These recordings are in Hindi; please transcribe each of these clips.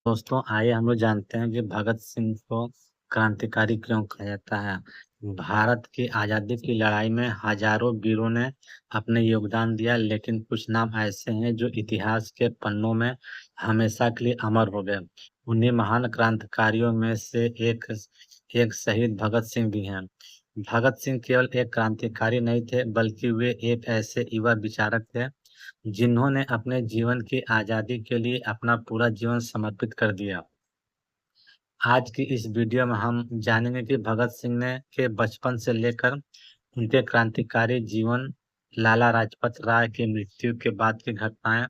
दोस्तों आइए हम लोग जानते हैं कि भगत सिंह को क्रांतिकारी क्यों कहा जाता है। भारत की आज़ादी की लड़ाई में हजारों वीरों ने अपने योगदान दिया, लेकिन कुछ नाम ऐसे हैं जो इतिहास के पन्नों में हमेशा के लिए अमर हो गए। उन्हीं महान क्रांतिकारियों में से एक शहीद भगत सिंह भी हैं। भगत सिंह केवल एक क्रांतिकारी नहीं थे, बल्कि वे एक ऐसे युवा विचारक थे जिन्होंने अपने जीवन की आज़ादी के लिए अपना पूरा जीवन समर्पित कर दिया। आज की इस वीडियो में हम जानेंगे कि भगत सिंह ने के बचपन से लेकर उनके क्रांतिकारी जीवन, लाला लाजपत राय की मृत्यु के बाद की घटनाएं,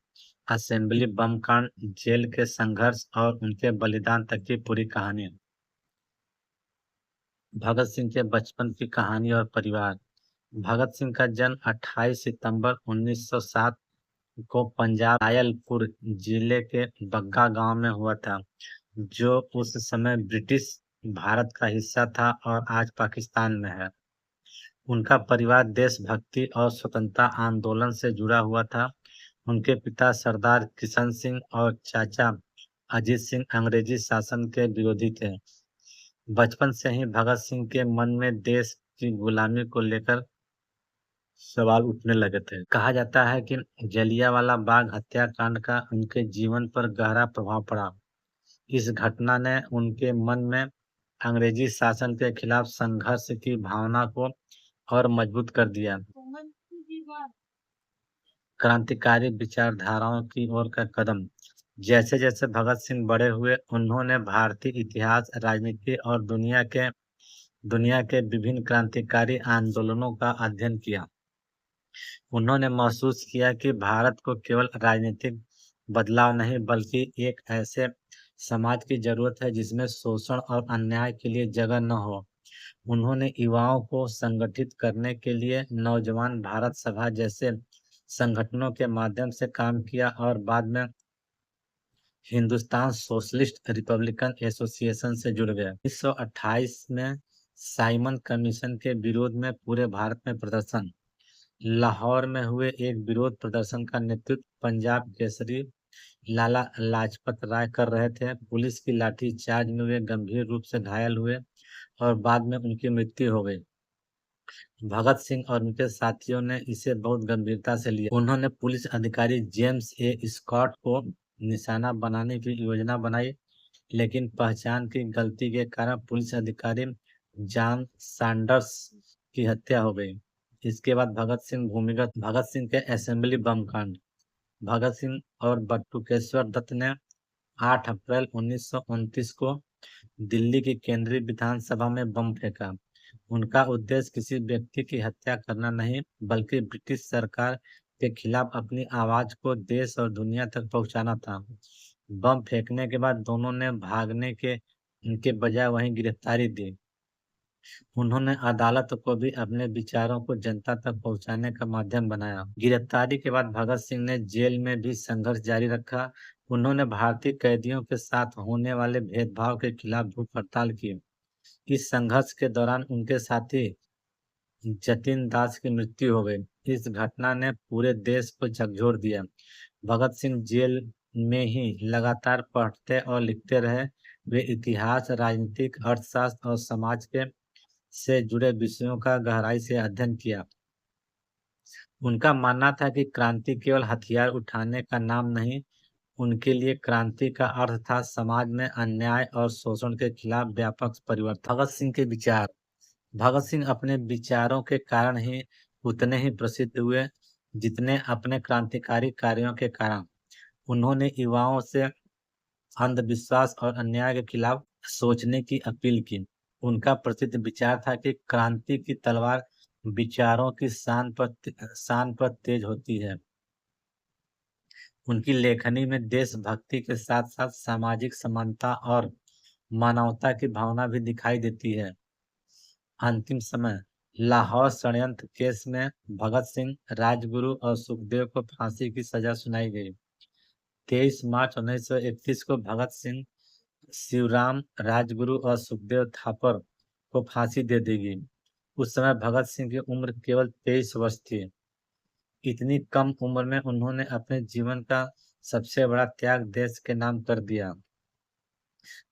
असेंबली बम कांड, जेल के संघर्ष और उनके बलिदान तक की पूरी कहानी। भगत सिंह के बचपन की कहानी और परिवार। भगत सिंह का जन्म 28 सितंबर 1907 को पंजाब रायलपुर जिले के बग्गा गांव में हुआ था, जो उस समय ब्रिटिश भारत का हिस्सा था और आज पाकिस्तान में है। उनका परिवार देशभक्ति और स्वतंत्रता आंदोलन से जुड़ा हुआ था। उनके पिता सरदार किशन सिंह और चाचा अजीत सिंह अंग्रेजी शासन के विरोधी थे। बचपन से ही भगत सिंह के मन में देश की गुलामी को लेकर सवाल उठने लगे थे। कहा जाता है कि जलियांवाला बाग हत्याकांड का उनके जीवन पर गहरा प्रभाव पड़ा। इस घटना ने उनके मन में अंग्रेजी शासन के खिलाफ संघर्ष की भावना को और मजबूत कर दिया। क्रांतिकारी विचारधाराओं की ओर का कदम। जैसे जैसे भगत सिंह बड़े हुए, उन्होंने भारतीय इतिहास, राजनीति और दुनिया के विभिन्न क्रांतिकारी आंदोलनों का अध्ययन किया। उन्होंने महसूस किया कि भारत को केवल राजनीतिक बदलाव नहीं, बल्कि एक ऐसे समाज की जरूरत है जिसमें शोषण और अन्याय के लिए जगह न हो। उन्होंने युवाओं को संगठित करने के लिए नौजवान भारत सभा जैसे संगठनों के माध्यम से काम किया और बाद में हिंदुस्तान सोशलिस्ट रिपब्लिकन एसोसिएशन से जुड़ गए। 1928 में साइमन कमीशन के विरोध में पूरे भारत में प्रदर्शन। लाहौर में हुए एक विरोध प्रदर्शन का नेतृत्व पंजाब केसरी लाला लाजपत राय कर रहे थे। पुलिस की लाठीचार्ज में वे गंभीर रूप से घायल हुए और बाद में उनकी मृत्यु हो गई। भगत सिंह और उनके साथियों ने इसे बहुत गंभीरता से लिया। उन्होंने पुलिस अधिकारी जेम्स ए स्कॉट को निशाना बनाने की योजना बनाई, लेकिन पहचान की गलती के कारण पुलिस अधिकारी जॉन सैंडर्स की हत्या हो गई। इसके बाद भगत सिंह के असेंबली बम कांड। भगत सिंह और बटुकेश्वर दत्त ने 8 अप्रैल 1929 को दिल्ली की केंद्रीय विधानसभा में बम फेंका। उनका उद्देश्य किसी व्यक्ति की हत्या करना नहीं, बल्कि ब्रिटिश सरकार के खिलाफ अपनी आवाज को देश और दुनिया तक पहुंचाना था। बम फेंकने के बाद दोनों ने भागने के इनके बजाय वहीं गिरफ्तारी दी। उन्होंने अदालत को भी अपने विचारों को जनता तक पहुंचाने का माध्यम बनाया। गिरफ्तारी के बाद भगत सिंह ने जेल में भी संघर्ष जारी रखा। उन्होंने भारतीय कैदियों के साथ होने वाले भेदभाव के खिलाफ भूख हड़ताल की। इस संघर्ष के दौरान उनके साथी जतिन दास की मृत्यु हो गई। इस घटना ने पूरे देश को झकझोर दिया। भगत सिंह जेल में ही लगातार पढ़ते और लिखते रहे। वे इतिहास, राजनीतिक, अर्थशास्त्र और समाज के से जुड़े विषयों का गहराई से अध्ययन किया। उनका मानना था कि क्रांति केवल हथियार उठाने का नाम नहीं, उनके लिए क्रांति का अर्थ था समाज में अन्याय और शोषण के खिलाफ व्यापक परिवर्तन। भगत सिंह के विचार। भगत सिंह अपने विचारों के कारण ही उतने ही प्रसिद्ध हुए जितने अपने क्रांतिकारी कार्यों के कारण। उन्होंने युवाओं से अंधविश्वास और अन्याय के खिलाफ सोचने की अपील की। उनका प्रसिद्ध विचार था कि क्रांति की तलवार विचारों की शान पर तेज होती है। उनकी लेखनी में देशभक्ति के साथ साथ सामाजिक समानता और मानवता की भावना भी दिखाई देती है। अंतिम समय। लाहौर षड्यंत्र केस में भगत सिंह, राजगुरु और सुखदेव को फांसी की सजा सुनाई गई। 23 मार्च 1931 को भगत सिंह, शिवराम राजगुरु और सुखदेव थापर को फांसी दे दी गई। उस समय भगत सिंह की उम्र केवल 23 वर्ष थी। इतनी कम उम्र में उन्होंने अपने जीवन का सबसे बड़ा त्याग देश के नाम कर दिया।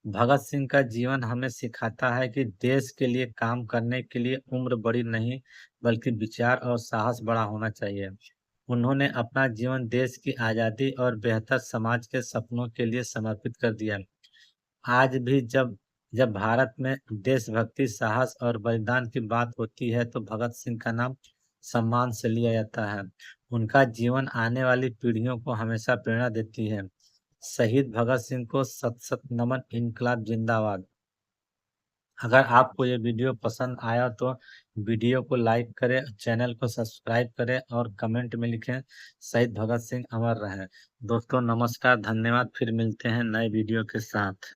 भगत सिंह का जीवन हमें सिखाता है कि देश के लिए काम करने के लिए उम्र बड़ी नहीं, बल्कि विचार और साहस बड़ा होना चाहिए। उन्होंने अपना जीवन देश की आज़ादी और बेहतर समाज के सपनों के लिए समर्पित कर दिया। आज भी जब जब भारत में देशभक्ति, साहस और बलिदान की बात होती है, तो भगत सिंह का नाम सम्मान से लिया जाता है। उनका जीवन आने वाली पीढ़ियों को हमेशा प्रेरणा देती है। शहीद भगत सिंह को सत सत नमन, इनकलाब जिंदाबाद। अगर आपको ये वीडियो पसंद आया तो वीडियो को लाइक करें, चैनल को सब्सक्राइब करें और कमेंट में लिखें शहीद भगत सिंह अमर रहे। दोस्तों नमस्कार, धन्यवाद। फिर मिलते हैं नए वीडियो के साथ।